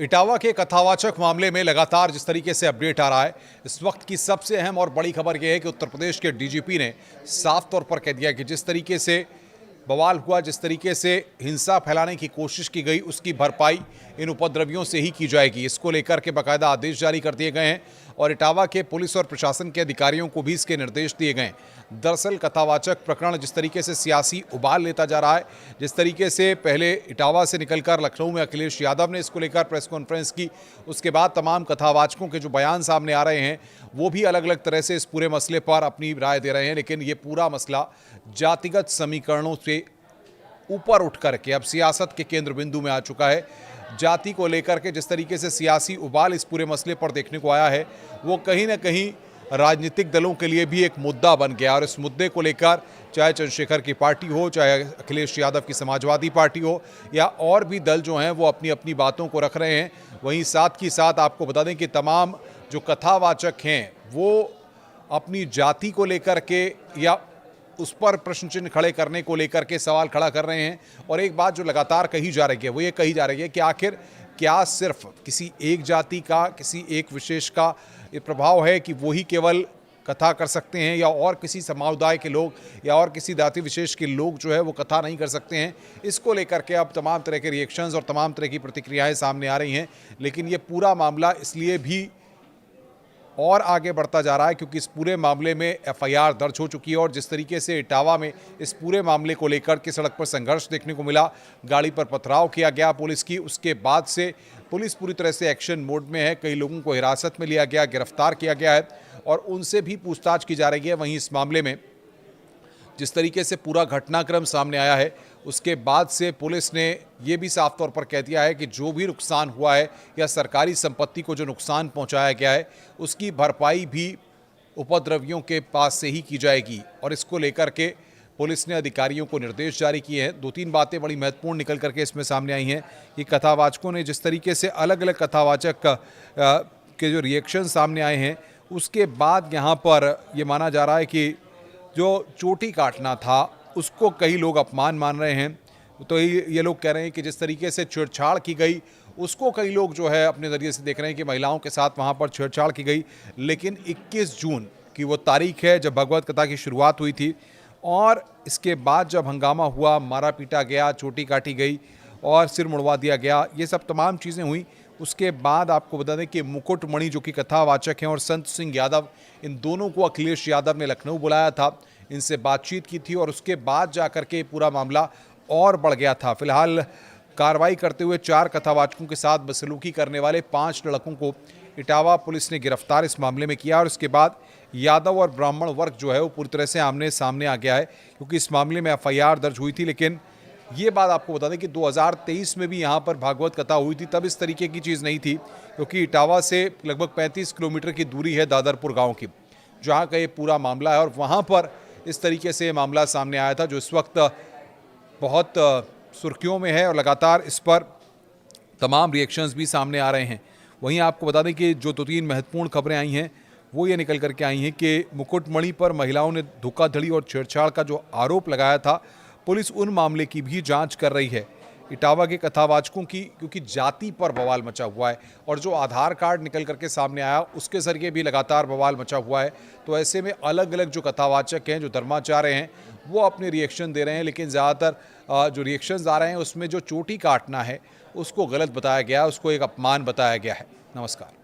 इटावा के कथावाचक मामले में लगातार जिस तरीके से अपडेट आ रहा है, इस वक्त की सबसे अहम और बड़ी खबर यह है कि उत्तर प्रदेश के डीजीपी ने साफ तौर पर कह दिया कि जिस तरीके से बवाल हुआ, जिस तरीके से हिंसा फैलाने की कोशिश की गई, उसकी भरपाई इन उपद्रवियों से ही की जाएगी। इसको लेकर के बाकायदा आदेश जारी कर दिए गए हैं और इटावा के पुलिस और प्रशासन के अधिकारियों को भी इसके निर्देश दिए गए हैं। दरअसल कथावाचक प्रकरण जिस तरीके से सियासी उबाल लेता जा रहा है, जिस तरीके से पहले इटावा से निकलकर लखनऊ में अखिलेश यादव ने इसको लेकर प्रेस कॉन्फ्रेंस की, उसके बाद तमाम कथावाचकों के जो बयान सामने आ रहे हैं वो भी अलग अलग तरह से इस पूरे मसले पर अपनी राय दे रहे हैं। लेकिन ये पूरा मसला जातिगत समीकरणों से ऊपर उठ करके अब सियासत के केंद्र बिंदु में आ चुका है। जाति को लेकर के जिस तरीके से सियासी उबाल इस पूरे मसले पर देखने को आया है, वो कहीं ना कहीं राजनीतिक दलों के लिए भी एक मुद्दा बन गया और इस मुद्दे को लेकर चाहे चंद्रशेखर की पार्टी हो, चाहे अखिलेश यादव की समाजवादी पार्टी हो या और भी दल जो हैं वो अपनी अपनी बातों को रख रहे हैं। वहीं साथ ही साथ आपको बता दें कि तमाम जो कथावाचक हैं वो अपनी जाति को लेकर के या उस पर प्रश्न चिन्ह खड़े करने को लेकर के सवाल खड़ा कर रहे हैं। और एक बात जो लगातार कही जा रही है वो ये कही जा रही है कि आखिर क्या सिर्फ किसी एक जाति का, किसी एक विशेष का ये प्रभाव है कि वही केवल कथा कर सकते हैं या और किसी समुदाय के लोग या और किसी जाति विशेष के लोग जो है वो कथा नहीं कर सकते हैं। इसको लेकर के अब तमाम तरह के रिएक्शंस और तमाम तरह की प्रतिक्रियाएं सामने आ रही हैं। लेकिन ये पूरा मामला इसलिए भी और आगे बढ़ता जा रहा है क्योंकि इस पूरे मामले में एफआईआर दर्ज हो चुकी है और जिस तरीके से इटावा में इस पूरे मामले को लेकर के सड़क पर संघर्ष देखने को मिला, गाड़ी पर पथराव किया गया पुलिस की, उसके बाद से पुलिस पूरी तरह से एक्शन मोड में है। कई लोगों को हिरासत में लिया गया, गिरफ्तार किया गया है और उनसे भी पूछताछ की जा रही है। वहीं इस मामले में जिस तरीके से पूरा घटनाक्रम सामने आया है उसके बाद से पुलिस ने ये भी साफ तौर पर कह दिया है कि जो भी नुकसान हुआ है या सरकारी संपत्ति को जो नुकसान पहुंचाया गया है उसकी भरपाई भी उपद्रवियों के पास से ही की जाएगी। और इसको लेकर के पुलिस ने अधिकारियों को निर्देश जारी किए हैं। दो तीन बातें बड़ी महत्वपूर्ण निकल करके इसमें सामने आई हैं कि कथावाचकों ने जिस तरीके से अलग अलग कथावाचक के जो रिएक्शन सामने आए हैं उसके बाद यहाँ पर ये माना जा रहा है कि जो चोटी काटना था उसको कई लोग अपमान मान रहे हैं। तो ये लोग कह रहे हैं कि जिस तरीके से छेड़छाड़ की गई उसको कई लोग जो है अपने ज़रिए से देख रहे हैं कि महिलाओं के साथ वहाँ पर छेड़छाड़ की गई। लेकिन 21 जून की वो तारीख है जब भगवत कथा की शुरुआत हुई थी और इसके बाद जब हंगामा हुआ, मारा पीटा गया, चोटी काटी गई और सिर मुड़वा दिया गया, ये सब तमाम चीज़ें हुई। उसके बाद आपको बता दें कि मुकुटमणि जो कि कथावाचक हैं और संत सिंह यादव, इन दोनों को अखिलेश यादव ने लखनऊ बुलाया था, इनसे बातचीत की थी और उसके बाद जाकर के पूरा मामला और बढ़ गया था। फिलहाल कार्रवाई करते हुए 4 कथावाचकों के साथ बदसलूकी करने वाले 5 लड़कों को इटावा पुलिस ने गिरफ्तार इस मामले में किया और इसके बाद यादव और ब्राह्मण वर्ग जो है वो पूरी तरह से आमने सामने आ गया है क्योंकि इस मामले में एफआईआर दर्ज हुई थी। लेकिन ये बात आपको बता दें कि 2023 में भी यहाँ पर भागवत कथा हुई थी, तब इस तरीके की चीज़ नहीं थी क्योंकि इटावा से लगभग 35 किलोमीटर की दूरी है दादरपुर गांव की, जहाँ का ये पूरा मामला है और वहाँ पर इस तरीके से मामला सामने आया था जो इस वक्त बहुत सुर्खियों में है और लगातार इस पर तमाम रिएक्शंस भी सामने आ रहे हैं। वहीं आपको बता दें कि जो 2-3 महत्वपूर्ण खबरें आई हैं वो ये निकल करके आई हैं कि मुकुटमणि पर महिलाओं ने धोखाधड़ी और छेड़छाड़ का जो आरोप लगाया था, पुलिस उन मामले की भी जांच कर रही है। इटावा के कथावाचकों की क्योंकि जाति पर बवाल मचा हुआ है और जो आधार कार्ड निकल करके सामने आया उसके ज़रिए भी लगातार बवाल मचा हुआ है। तो ऐसे में अलग अलग जो कथावाचक हैं, जो धर्माचार्य हैं, वो अपने रिएक्शन दे रहे हैं। लेकिन ज़्यादातर जो रिएक्शंस आ रहे हैं उसमें जो चोटी काटना है उसको गलत बताया गया, उसको एक अपमान बताया गया है। नमस्कार।